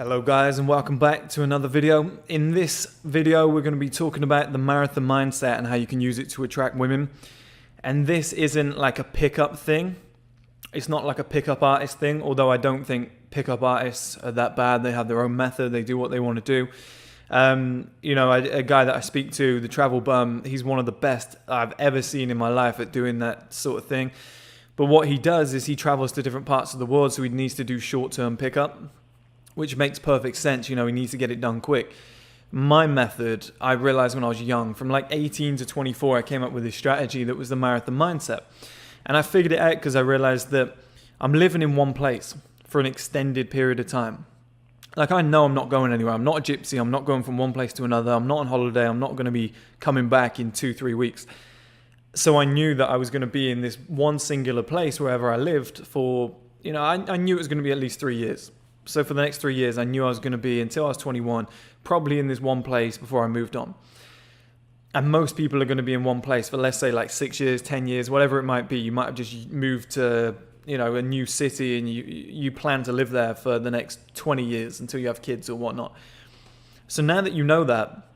Hello guys and welcome back to another video. In this video we're going to be talking about the marathon mindset and how you can use it to attract women. And this isn't like a pickup thing. It's not like a pickup artist thing, although I don't think pickup artists are that bad. They have their own method, they do what they want to do. A guy that I speak to, the travel bum, he's one of the best I've ever seen in my life at doing that sort of thing. But what he does is he travels to different parts of the world, so he needs to do short-term pickup, which makes perfect sense. He needs to get it done quick. My method, I realized when I was young, from like 18 to 24, I came up with this strategy that was the marathon mindset. And I figured it out because I realized that I'm living in one place for an extended period of time. Like, I know I'm not going anywhere. I'm not a gypsy. I'm not going from one place to another. I'm not on holiday. I'm not going to be coming back in 2-3 weeks. So I knew that I was going to be in this one singular place wherever I lived for, I knew it was going to be at least 3 years. So for the next 3 years, I knew I was going to be, until I was 21, probably in this one place before I moved on. And most people are going to be in one place for, let's say, like 6 years, 10 years, whatever it might be. You might have just moved to, a new city and you plan to live there for the next 20 years until you have kids or whatnot. So now that you know that,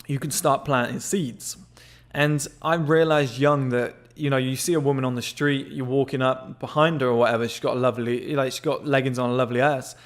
you can start planting seeds. And I realized young that, you see a woman on the street, you're walking up behind her or whatever, she's got she's got leggings on, a lovely ass.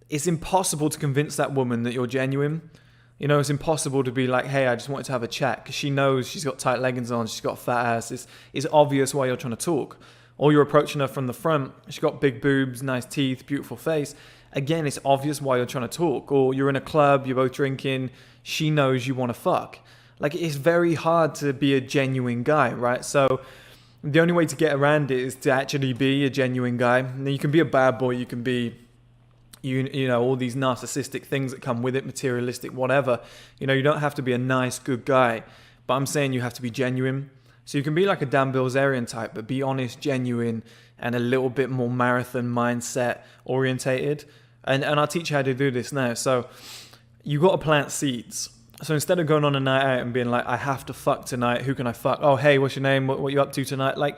It's impossible to convince that woman that you're genuine. It's impossible to be like, hey, I just wanted to have a chat, because she knows she's got tight leggings on, she's got a fat ass. It's obvious why you're trying to talk. Or you're approaching her from the front, she's got big boobs, nice teeth, beautiful face. Again, it's obvious why you're trying to talk. Or you're in a club, you're both drinking, she knows you want to fuck. Like, it's very hard to be a genuine guy, right? So the only way to get around it is to actually be a genuine guy. Now, you can be a bad boy, you can be, all these narcissistic things that come with it, materialistic, whatever. You don't have to be a nice, good guy. But I'm saying you have to be genuine. So you can be like a Dan Bilzerian type, but be honest, genuine, and a little bit more marathon mindset orientated. And I'll teach you how to do this now. So you got to plant seeds. So instead of going on a night out and being like, I have to fuck tonight, who can I fuck? Oh, hey, what's your name? What you up to tonight? Like,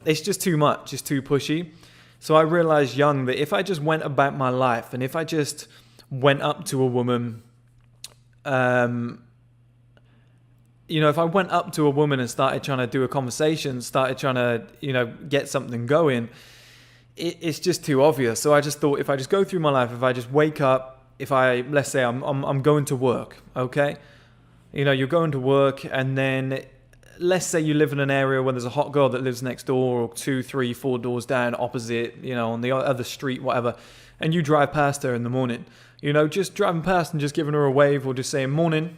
it's just too much. It's too pushy. So I realized young that if I just went about my life and if I just went up to a woman, if I went up to a woman and started trying to do a conversation, started trying to, get something going, it's just too obvious. So I just thought, if I just go through my life, if I just wake up, let's say I'm going to work, okay? You're going to work, and then let's say you live in an area where there's a hot girl that lives next door, or 2, 3, 4 doors down, opposite, on the other street, whatever, and you drive past her in the morning. Just driving past and just giving her a wave or just saying morning.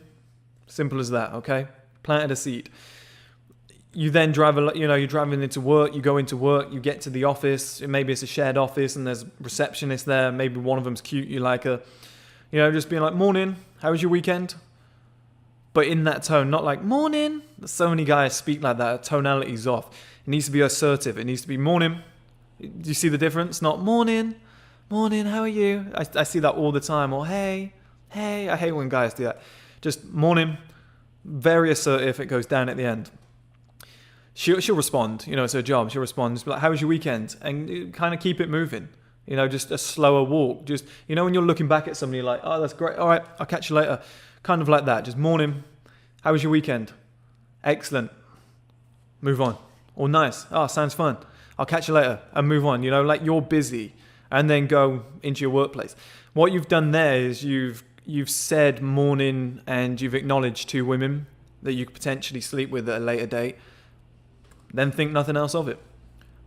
Simple as that, okay? Planted a seed. You then drive, you're driving into work, you go into work, you get to the office, maybe it's a shared office and there's a receptionist there, maybe one of them's cute, you like her. Just being like, morning, how was your weekend? But in that tone, not like, morning. So many guys speak like that, tonality's off. It needs to be assertive, it needs to be morning. Do you see the difference? Not morning, how are you? I see that all the time. Or hey, I hate when guys do that. Just morning, very assertive, it goes down at the end. She'll respond, it's her job, she'll respond, just be like, how was your weekend? And kind of keep it moving. Just a slower walk. Just, when you're looking back at somebody, you're like, oh, that's great. All right, I'll catch you later. Kind of like that. Just morning. How was your weekend? Excellent. Move on. Or nice. Oh, sounds fun. I'll catch you later. And move on. Like you're busy. And then go into your workplace. What you've done there is you've said morning, and you've acknowledged 2 women that you could potentially sleep with at a later date. Then think nothing else of it.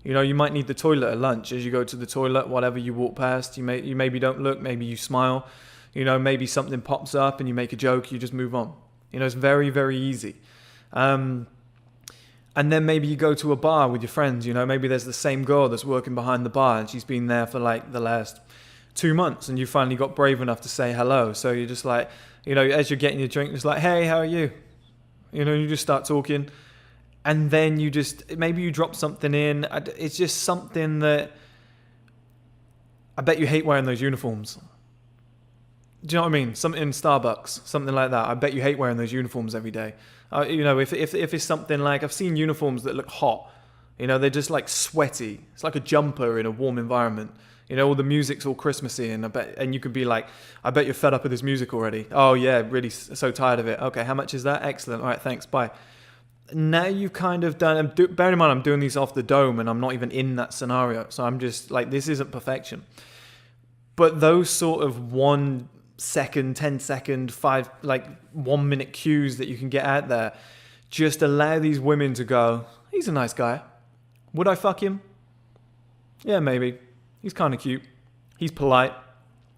You might need the toilet at lunch. As you go to the toilet, whatever you walk past, you maybe don't look, maybe you smile, maybe something pops up and you make a joke, you just move on. It's very, very easy. And then maybe you go to a bar with your friends, maybe there's the same girl that's working behind the bar and she's been there for like the last 2 months, and you finally got brave enough to say hello. So you're just like, as you're getting your drink, it's like, hey, how are you? You just start talking. And then maybe you drop something in. It's just something that, I bet you hate wearing those uniforms. Do you know what I mean? Something in Starbucks, something like that. I bet you hate wearing those uniforms every day. If it's something like, I've seen uniforms that look hot. They're just like sweaty. It's like a jumper in a warm environment. You know, all the music's all Christmassy, and you could be like, I bet you're fed up with this music already. Oh yeah, really so tired of it. Okay, how much is that? Excellent. All right, thanks. Bye. Now you've kind of done. Bear in mind, I'm doing these off the dome, and I'm not even in that scenario. So I'm just like, this isn't perfection. But those sort of 1 second, 10 second, 1 minute cues that you can get out there, just allow these women to go, he's a nice guy. Would I fuck him? Yeah, maybe. He's kind of cute. He's polite.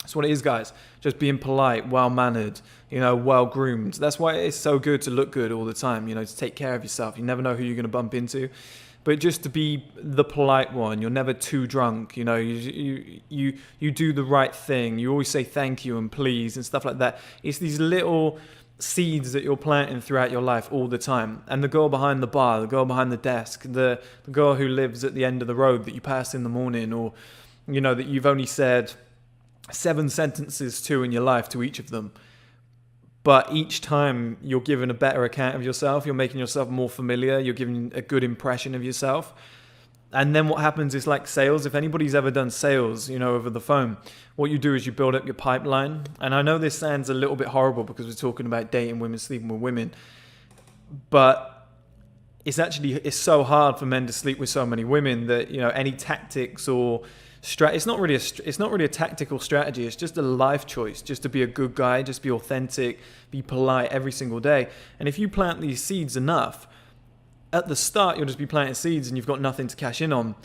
That's what it is, guys. Just being polite, well-mannered, well-groomed. That's why it's so good to look good all the time, to take care of yourself. You never know who you're going to bump into. But just to be the polite one, you're never too drunk, you do the right thing. You always say thank you and please and stuff like that. It's these little seeds that you're planting throughout your life all the time. And the girl behind the bar, the girl behind the desk, the girl who lives at the end of the road that you pass in the morning, or that you've only said 7 sentences to in your life to each of them. But each time you're giving a better account of yourself, you're making yourself more familiar, you're giving a good impression of yourself. And then what happens is like sales. If anybody's ever done sales, over the phone, what you do is you build up your pipeline. And I know this sounds a little bit horrible because we're talking about dating women, sleeping with women. But it's so hard for men to sleep with so many women that, any tactics or it's not really a tactical strategy. It's just a life choice, just to be a good guy, just be authentic, be polite every single day. And if you plant these seeds enough, at the start you'll just be planting seeds and you've got nothing to cash in on.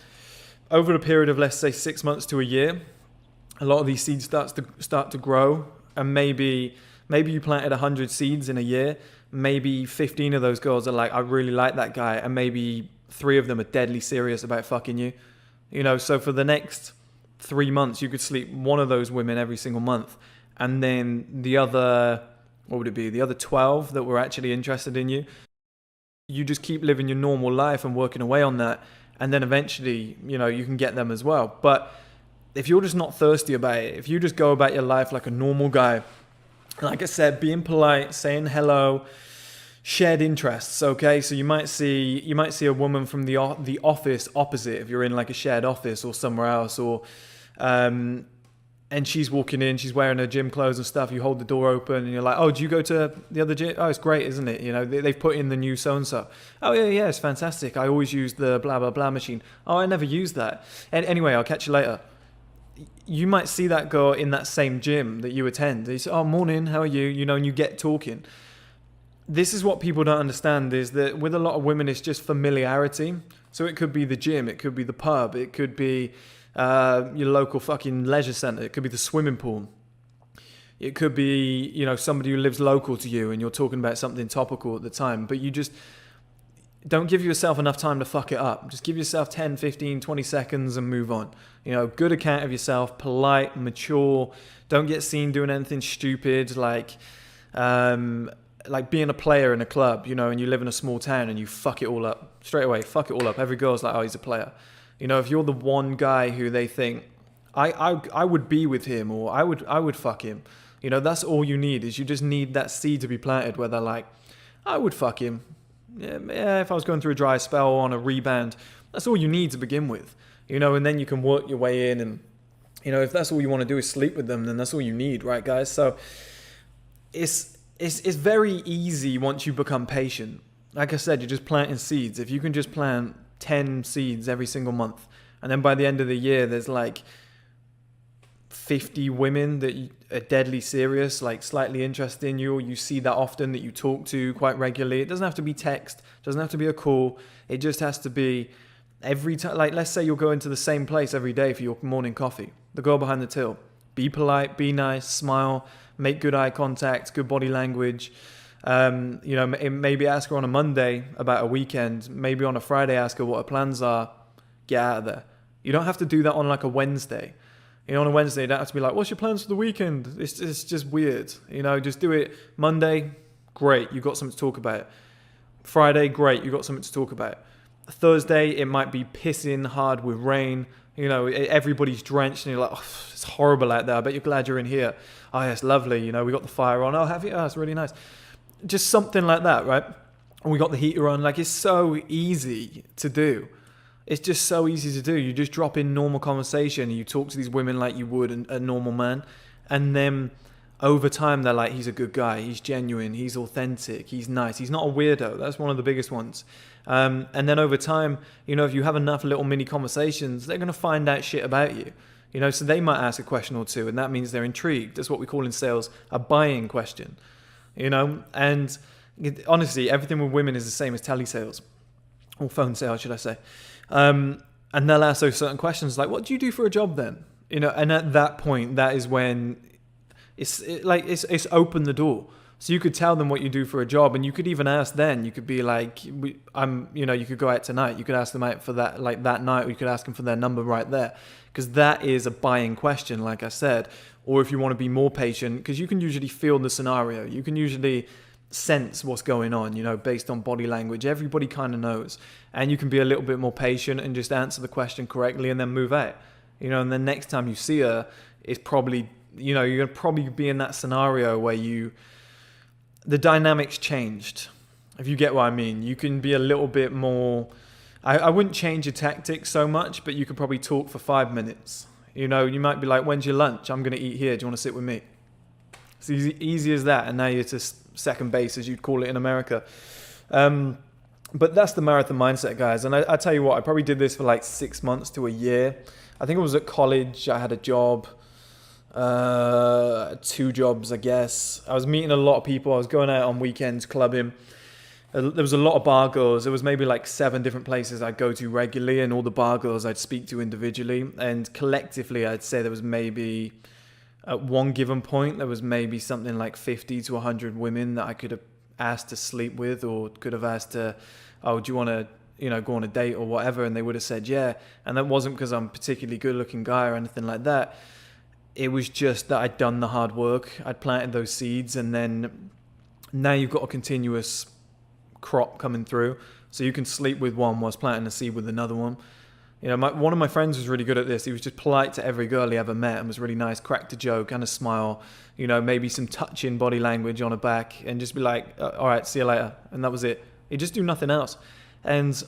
Over a period of, let's say, 6 months to a year, a lot of these seeds start to grow, and maybe you planted 100 seeds in a year. Maybe 15 of those girls are like, I really like that guy, and maybe 3 of them are deadly serious about fucking you. So for the next 3 months, you could sleep one of those women every single month. And then the other, what would it be? The other 12 that were actually interested in you. You just keep living your normal life and working away on that. And then eventually, you can get them as well. But if you're just not thirsty about it, if you just go about your life like a normal guy, like I said, being polite, saying hello, shared interests, okay? So you might see a woman from the office opposite if you're in like a shared office or somewhere else, or and she's walking in, she's wearing her gym clothes and stuff. You hold the door open and you're like, oh, do you go to the other gym? Oh, it's great, isn't it? They've put in the new so-and-so. Oh, yeah, it's fantastic. I always use the blah, blah, blah machine. Oh, I never use that. And anyway, I'll catch you later. You might see that girl in that same gym that you attend. You say, oh, morning, how are you? And you get talking. This is what people don't understand, is that with a lot of women, it's just familiarity. So it could be the gym, it could be the pub, it could be your local fucking leisure centre, it could be the swimming pool. It could be, somebody who lives local to you and you're talking about something topical at the time, but you just don't give yourself enough time to fuck it up. Just give yourself 10, 15, 20 seconds and move on. Good account of yourself, polite, mature. Don't get seen doing anything stupid like being a player in a club, and you live in a small town and you fuck it all up. Straight away, fuck it all up. Every girl's like, oh, he's a player. If you're the one guy who they think, I would be with him, or I would fuck him. That's all you need, is you just need that seed to be planted where they're like, I would fuck him. Yeah, if I was going through a dry spell on a rebound, that's all you need to begin with. And then you can work your way in, and, if that's all you want to do is sleep with them, then that's all you need, right, guys? So it's very easy once you become patient. Like I said, you're just planting seeds. If you can just plant 10 seeds every single month, and then by the end of the year, there's like 50 women that are deadly serious, like slightly interested in you, or you see that often, that you talk to quite regularly. It doesn't have to be text, it doesn't have to be a call. It just has to be every time. Like, let's say you're going to the same place every day for your morning coffee. The girl behind the till. Be polite, be nice, smile, make good eye contact, good body language. Maybe ask her on a Monday about a weekend. Maybe on a Friday, ask her what her plans are. Get out of there. You don't have to do that on like a Wednesday. On a Wednesday, you don't have to be like, what's your plans for the weekend? It's just weird. Just do it. Monday, great, you've got something to talk about. Friday, great, you've got something to talk about. Thursday, it might be pissing hard with rain. Everybody's drenched and you're like, oh, it's horrible out there. I bet you're glad you're in here. Oh, yeah, it's lovely. We got the fire on. Oh, have you? Oh, it's really nice. Just something like that, right? And we got the heater on. Like, it's so easy to do. It's just so easy to do. You just drop in normal conversation. You talk to these women like you would a normal man. And then over time, they're like, he's a good guy. He's genuine. He's authentic. He's nice. He's not a weirdo. That's one of the biggest ones. And then over time, you know, if you have enough little mini conversations, they're going to find out shit about you. You know, so they might ask a question or two, and that means they're intrigued. That's what we call in sales a buying question. You know, and honestly, everything with women is the same as telesales, or phone sales, should I say. And they'll ask those certain questions like, what do you do for a job then? You know, and at that point, that is when it's opened the door. So you could tell them what you do for a job, and you could even ask then. You could be like, you could go out tonight. You could ask them out for that, like that night, or you could ask them for their number right there, because that is a buying question, like I said. Or if you want to be more patient, because you can usually feel the scenario. You can usually sense what's going on, you know, based on body language. Everybody kind of knows, and you can be a little bit more patient and just answer the question correctly, and then move out. You know, and then next time you see her, it's probably, you know, you're gonna probably be in that scenario where the dynamics changed, if you get what I mean. You can be a little bit more, I wouldn't change your tactics so much, but you could probably talk for 5 minutes. You know, you might be like, when's your lunch? I'm going to eat here. Do you want to sit with me? It's easy as that. And now you're to second base, as you'd call it in America. But that's the marathon mindset, guys. And I tell you what, I probably did this for like 6 months to a year. I think it was at college. I had a job. 2 jobs, I guess. I was meeting a lot of people. I was going out on weekends clubbing. There was a lot of bar girls. There was maybe like 7 different places I'd go to regularly, and all the bar girls I'd speak to individually. And collectively, I'd say there was maybe, at one given point, there was maybe something like 50 to 100 women that I could have asked to sleep with, or could have asked to, oh, do you want to, you know, go on a date or whatever? And they would have said yeah. And that wasn't because I'm a particularly good looking guy or anything like that. It was just that I'd done the hard work. I'd planted those seeds, and then now you've got a continuous crop coming through. So you can sleep with one whilst planting a seed with another one. You know, one of my friends was really good at this. He was just polite to every girl he ever met and was really nice, cracked a joke and a smile, you know, maybe some touching body language on her back, and just be like, all right, see you later. And that was it. He'd just do nothing else. And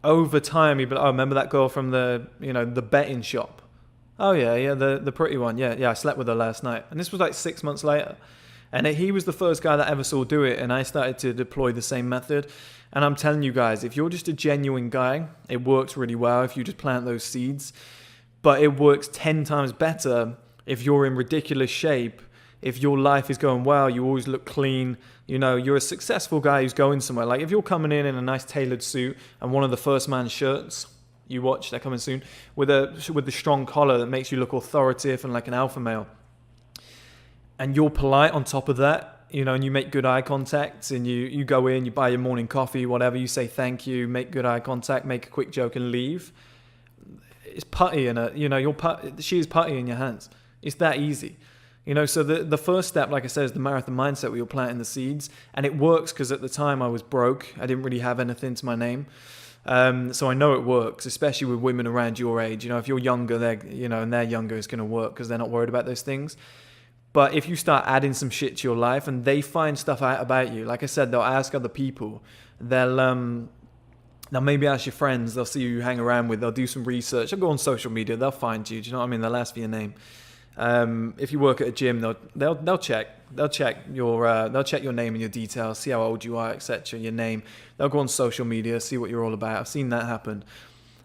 over time, he'd be like, oh, remember that girl from the, you know, the betting shop? Oh yeah, the pretty one. Yeah, I slept with her last night. And this was like 6 months later. And he was the first guy that I ever saw do it, and I started to deploy the same method. And I'm telling you guys, if you're just a genuine guy, it works really well if you just plant those seeds. But it works 10 times better if you're in ridiculous shape, if your life is going well, you always look clean, you know, you're a successful guy who's going somewhere. Like if you're coming in a nice tailored suit and one of the 1STMAN shirts you watch, they're coming soon, with the strong collar that makes you look authoritative and like an alpha male, and you're polite on top of that, you know, and you make good eye contact, and you go in, you buy your morning coffee, whatever, you say thank you, make good eye contact, make a quick joke and leave. It's putty in it, you know, she is putty in your hands. It's that easy. You know, so the first step, like I said, is the marathon mindset, where you're planting the seeds. And it works because at the time I was broke. I didn't really have anything to my name. So I know it works, especially with women around your age. You know, if you're younger, and they're younger, it's going to work because they're not worried about those things. But if you start adding some shit to your life and they find stuff out about you, like I said, they'll ask other people. They'll maybe ask your friends. They'll see who you hang around with. They'll do some research. They'll go on social media. They'll find you. Do you know what I mean? They'll ask for your name. If you work at a gym, they'll check your name and your details, see how old you are, etc. Your name. They'll go on social media, see what you're all about. I've seen that happen.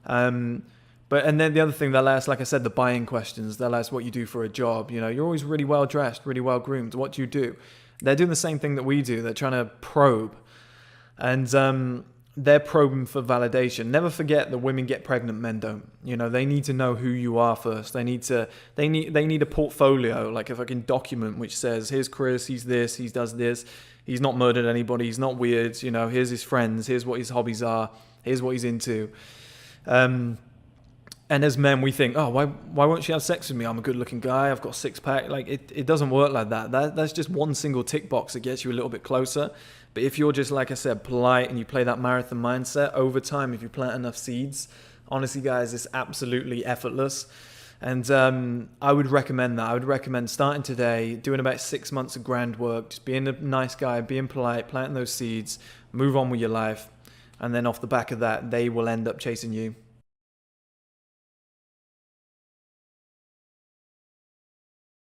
And then the other thing they'll ask, like I said, the buying questions. They'll ask what you do for a job. You know, you're always really well dressed, really well groomed. What do you do? They're doing the same thing that we do. They're trying to probe, and they're probing for validation. Never forget that women get pregnant, men don't. You know, they need to know who you are first. They need a portfolio, like a fucking document which says, here's Chris, he's this, he does this, he's not murdered anybody, he's not weird, you know, here's his friends, here's what his hobbies are, here's what he's into. And as men, we think, oh, why won't she have sex with me? I'm a good-looking guy. I've got a six-pack. Like, it doesn't work like that. That's just one single tick box that gets you a little bit closer. But if you're just, like I said, polite and you play that marathon mindset, over time, if you plant enough seeds, honestly, guys, it's absolutely effortless. And I would recommend that. I would recommend starting today, doing about 6 months of groundwork, just being a nice guy, being polite, planting those seeds, move on with your life. and then off the back of that, they will end up chasing you.